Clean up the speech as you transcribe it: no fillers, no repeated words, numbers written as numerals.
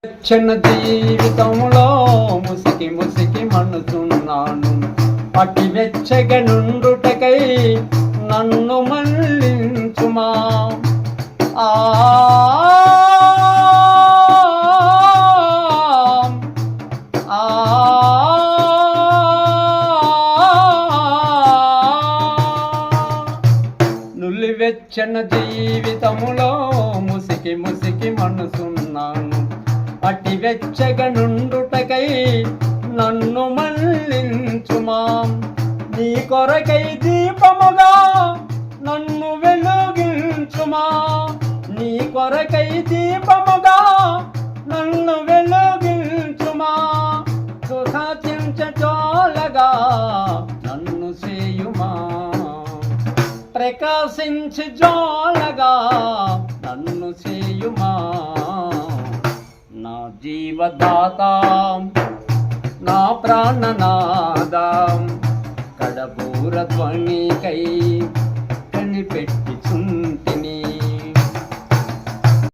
చిన్న జీవితంలో ముసికి ముసికి మన్నుతున్నాను. అట్టి వెచ్చగా నుండుటకై నన్ను మళ్ళించుమా. ఆ నులివెచ్చన జీవితములో ముసికి ముసికి మనసున్నాను. అట్టి వెచ్చగా నుండుటకై నన్ను మళ్ళించుమా. నీ కొరకై దీపముగా నన్ను వెలుగించుమా. నీ కొరకై దీపముగా నన్ను వెలుగించుమా. సుఖించోలగా నన్ను చేయుమా. ప్రకాశించి జోలగా నన్ను చేయుమా. నా జీవదాత నా ప్రాణనాద కడబూర ధ్వనికై కనిపెట్టి